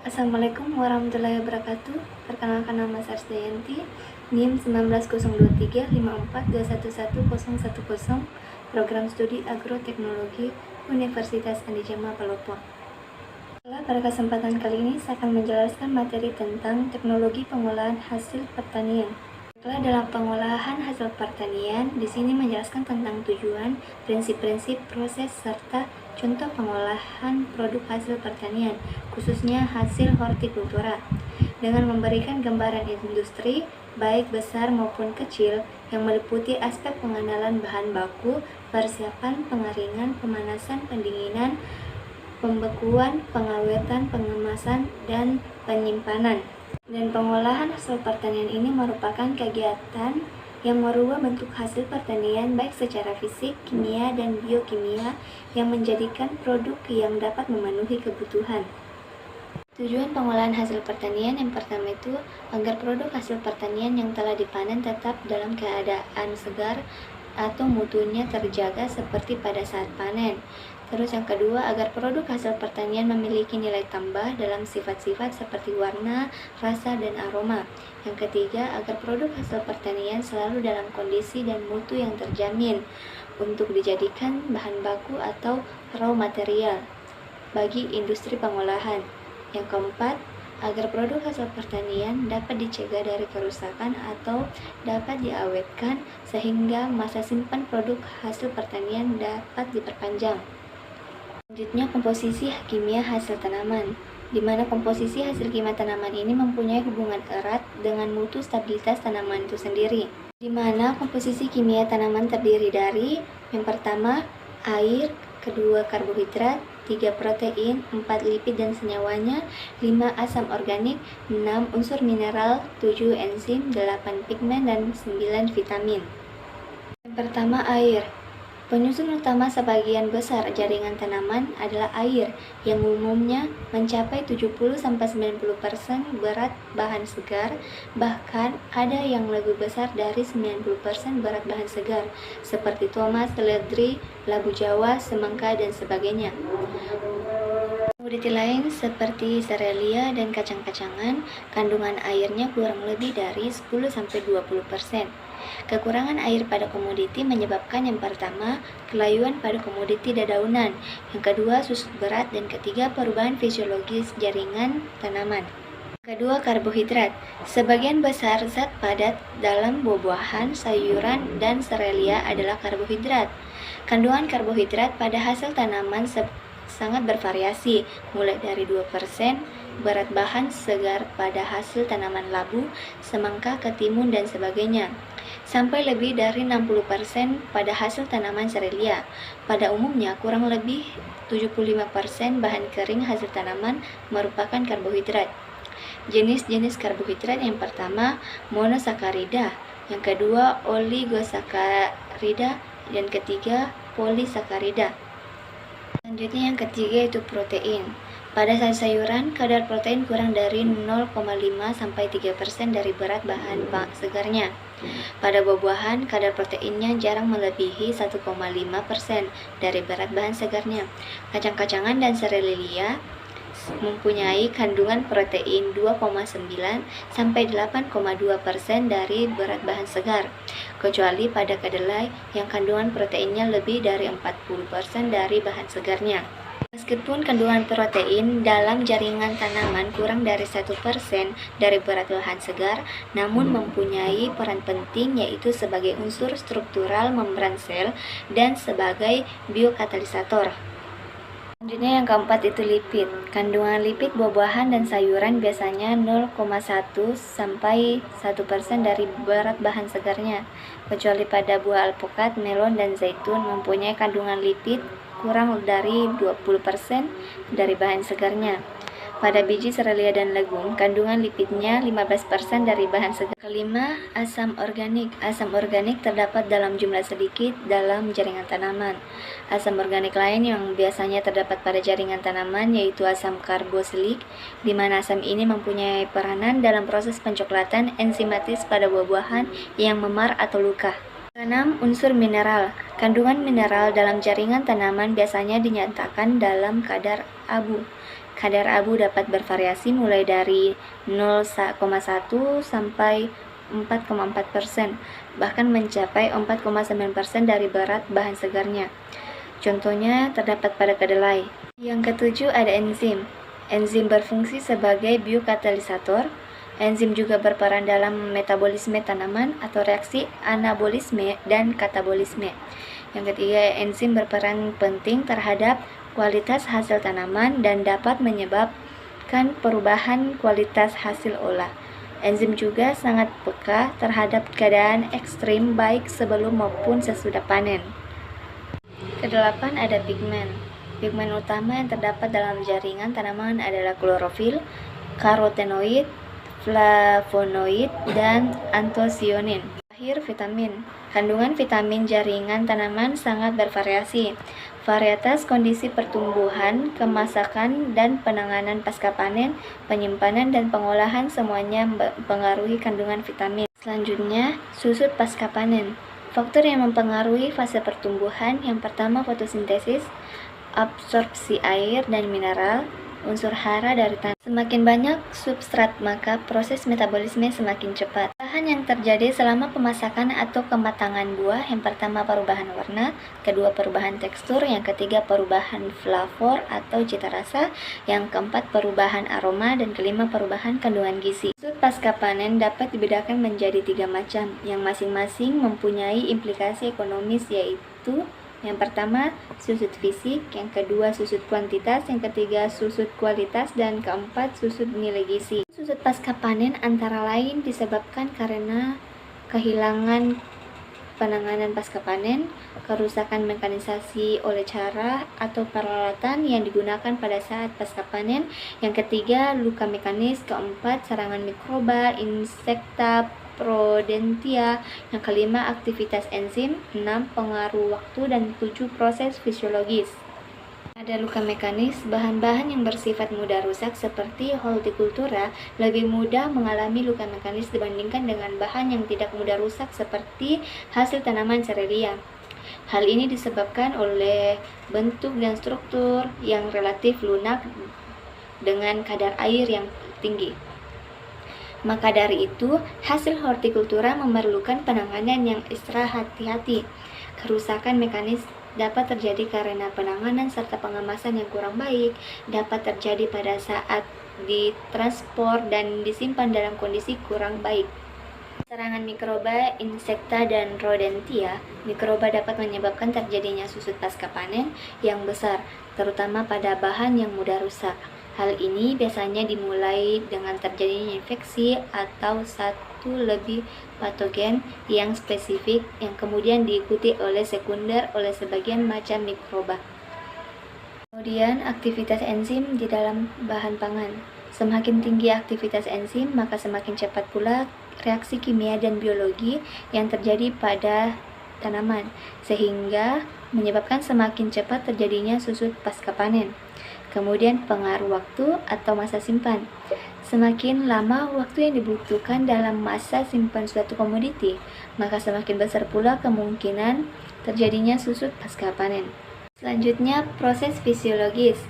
Assalamualaikum warahmatullahi wabarakatuh. Perkenalkan, nama saya Arsdayanti, NIM 1902354211010, Program Studi Agroteknologi Universitas Andi Jama Palopo. Pada kesempatan kali ini saya akan menjelaskan materi tentang teknologi pengolahan hasil pertanian. Dalam pengolahan hasil pertanian, di sini menjelaskan tentang tujuan, prinsip-prinsip, proses, serta contoh pengolahan produk hasil pertanian, khususnya hasil hortikultura, dengan memberikan gambaran industri, baik besar maupun kecil, yang meliputi aspek pengenalan bahan baku, persiapan, pengeringan, pemanasan, pendinginan, pembekuan, pengawetan, pengemasan, dan penyimpanan. Dan pengolahan hasil pertanian ini merupakan kegiatan yang merubah bentuk hasil pertanian baik secara fisik, kimia, dan biokimia yang menjadikan produk yang dapat memenuhi kebutuhan. Tujuan pengolahan hasil pertanian yang pertama itu agar produk hasil pertanian yang telah dipanen tetap dalam keadaan segar atau mutunya terjaga seperti pada saat panen. Terus yang kedua, agar produk hasil pertanian memiliki nilai tambah dalam sifat-sifat seperti warna, rasa, dan aroma. Yang ketiga, agar produk hasil pertanian selalu dalam kondisi dan mutu yang terjamin untuk dijadikan bahan baku atau raw material bagi industri pengolahan. Yang keempat, agar produk hasil pertanian dapat dicegah dari kerusakan atau dapat diawetkan sehingga masa simpan produk hasil pertanian dapat diperpanjang. Selanjutnya, komposisi kimia hasil tanaman, di mana komposisi hasil kimia tanaman ini mempunyai hubungan erat dengan mutu stabilitas tanaman itu sendiri. Di mana komposisi kimia tanaman terdiri dari yang pertama air, kedua karbohidrat, 3 protein, 4 lipid dan senyawanya, 5 asam organik, 6 unsur mineral, 7 enzim, 8 pigmen, dan 9 vitamin. Yang pertama air. Penyusun utama sebagian besar jaringan tanaman adalah air, yang umumnya mencapai 70-90% berat bahan segar, bahkan ada yang lebih besar dari 90% berat bahan segar, seperti tomat, seledri, labu Jawa, semangka, dan sebagainya. Komoditi lain seperti serelia dan kacang-kacangan, kandungan airnya kurang lebih dari 10-20%. Kekurangan air pada komoditi menyebabkan yang pertama, kelayuan pada komoditi dedaunan, yang kedua, susut berat, dan ketiga, perubahan fisiologis jaringan tanaman. Kedua, karbohidrat. Sebagian besar zat padat dalam buah-buahan, sayuran, dan serelia adalah karbohidrat. Kandungan karbohidrat pada hasil tanaman sangat bervariasi, mulai dari 2% berat bahan segar pada hasil tanaman labu, semangka, ketimun, dan sebagainya, sampai lebih dari 60% pada hasil tanaman serelia. Pada umumnya, kurang lebih 75% bahan kering hasil tanaman merupakan karbohidrat. Jenis-jenis karbohidrat yang pertama, monosakarida, yang kedua, oligosakarida, dan ketiga, polisakarida. Selanjutnya yang ketiga itu protein. Pada sayuran, kadar protein kurang dari 0,5-3% dari berat bahan segarnya. Pada buah-buahan, kadar proteinnya jarang melebihi 1,5% dari berat bahan segarnya. Kacang-kacangan dan serelia mempunyai kandungan protein 2,9-8,2% dari berat bahan segar, kecuali pada kedelai yang kandungan proteinnya lebih dari 40% dari bahan segarnya. Meskipun kandungan protein dalam jaringan tanaman kurang dari 1% dari berat bahan segar, namun mempunyai peran penting, yaitu sebagai unsur struktural membran sel dan sebagai biokatalisator. Selanjutnya yang keempat itu lipid. Kandungan lipid buah-buahan dan sayuran biasanya 0,1-1% dari berat bahan segarnya, kecuali pada buah alpukat, melon, dan zaitun mempunyai kandungan lipid kurang dari 20% dari bahan segarnya. Pada biji serelia dan legum, kandungan lipidnya 15% dari bahan segar. Kelima, asam organik. Asam organik terdapat dalam jumlah sedikit dalam jaringan tanaman. Asam organik lain yang biasanya terdapat pada jaringan tanaman yaitu asam karboksilik, di mana asam ini mempunyai peranan dalam proses pencoklatan enzimatis pada buah-buahan yang memar atau luka. Keenam, unsur mineral. Kandungan mineral dalam jaringan tanaman biasanya dinyatakan dalam kadar abu. Kadar abu dapat bervariasi mulai dari 0,1 sampai 4,4%, bahkan mencapai 4,9% dari berat bahan segarnya. Contohnya terdapat pada kedelai. Yang ketujuh ada enzim. Enzim berfungsi sebagai biokatalisator. Enzim juga berperan dalam metabolisme tanaman atau reaksi anabolisme dan katabolisme. Yang ketiga, enzim berperan penting terhadap kualitas hasil tanaman dan dapat menyebabkan perubahan kualitas hasil olah. Enzim juga sangat peka terhadap keadaan ekstrim baik sebelum maupun sesudah panen. Kedelapan ada pigmen. Pigmen utama yang terdapat dalam jaringan tanaman adalah klorofil, karotenoid, flavonoid, dan antosianin. Terakhir, vitamin. Kandungan vitamin jaringan tanaman sangat bervariasi. Varietas kondisi pertumbuhan, kemasakan, dan penanganan pasca panen, penyimpanan, dan pengolahan semuanya mempengaruhi kandungan vitamin. Selanjutnya, susut pasca panen. Faktor yang mempengaruhi fase pertumbuhan yang pertama fotosintesis, absorpsi air dan mineral, unsur hara dari tanah. Semakin banyak substrat, maka proses metabolisme semakin cepat. Perubahan yang terjadi selama pemasakan atau kematangan buah, yang pertama perubahan warna, kedua perubahan tekstur, yang ketiga perubahan flavor atau cita rasa, yang keempat perubahan aroma, dan kelima perubahan kandungan gizi. Susut pasca panen dapat dibedakan menjadi 3 macam, yang masing-masing mempunyai implikasi ekonomis, yaitu yang pertama, susut fisik, yang kedua, susut kuantitas, yang ketiga, susut kualitas, dan keempat, susut nilai gizi. Susut pasca panen antara lain disebabkan karena kehilangan penanganan pasca panen, kerusakan mekanisasi oleh cara atau peralatan yang digunakan pada saat pasca panen, yang ketiga, luka mekanis, keempat, serangan mikroba, insekta, Prodentia, yang kelima aktivitas enzim, 6 pengaruh waktu, dan 7 proses fisiologis. Ada luka mekanis, bahan-bahan yang bersifat mudah rusak seperti hortikultura lebih mudah mengalami luka mekanis dibandingkan dengan bahan yang tidak mudah rusak seperti hasil tanaman serelia. Hal ini disebabkan oleh bentuk dan struktur yang relatif lunak dengan kadar air yang tinggi. Maka dari itu, hasil hortikultura memerlukan penanganan yang ekstra hati-hati. Kerusakan mekanis dapat terjadi karena penanganan serta pengemasan yang kurang baik, dapat terjadi pada saat ditransport dan disimpan dalam kondisi kurang baik. Serangan mikroba, insekta, dan rodentia, mikroba dapat menyebabkan terjadinya susut pasca panen yang besar, terutama pada bahan yang mudah rusak. Hal ini biasanya dimulai dengan terjadinya infeksi atau satu lebih patogen yang spesifik yang kemudian diikuti oleh sekunder oleh sebagian macam mikroba. Kemudian, aktivitas enzim di dalam bahan pangan. Semakin tinggi aktivitas enzim, maka semakin cepat pula reaksi kimia dan biologi yang terjadi pada tanaman, sehingga menyebabkan semakin cepat terjadinya susut pasca panen. Kemudian pengaruh waktu atau masa simpan. Semakin lama waktu yang dibutuhkan dalam masa simpan suatu komoditi, maka semakin besar pula kemungkinan terjadinya susut pasca panen. Selanjutnya, proses fisiologis.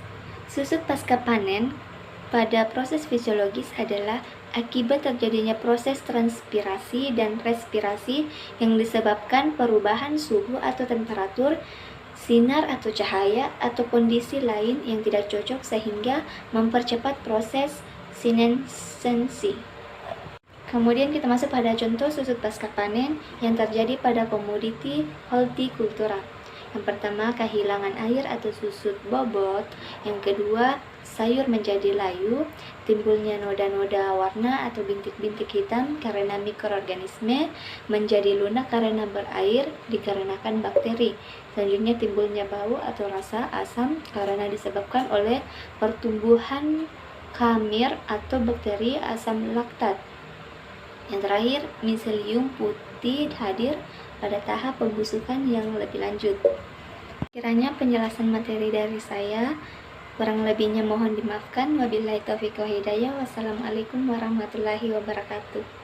Susut pasca panen pada proses fisiologis adalah akibat terjadinya proses transpirasi dan respirasi yang disebabkan perubahan suhu atau temperatur, sinar atau cahaya, atau kondisi lain yang tidak cocok sehingga mempercepat proses senessensi. Kemudian kita masuk pada contoh susut pasca panen yang terjadi pada komoditi hortikultura. Yang pertama, kehilangan air atau susut bobot. Yang kedua, sayur menjadi layu, timbulnya noda-noda warna atau bintik-bintik hitam karena mikroorganisme, menjadi lunak karena berair dikarenakan bakteri. Selanjutnya, timbulnya bau atau rasa asam karena disebabkan oleh pertumbuhan kamir atau bakteri asam laktat. Yang terakhir, miselium putih hadir pada tahap pembusukan yang lebih lanjut. Kiranya penjelasan materi dari saya, kurang lebihnya mohon dimaafkan. Wabillahi taufiq wal hidayah. Wassalamualaikum warahmatullahi wabarakatuh.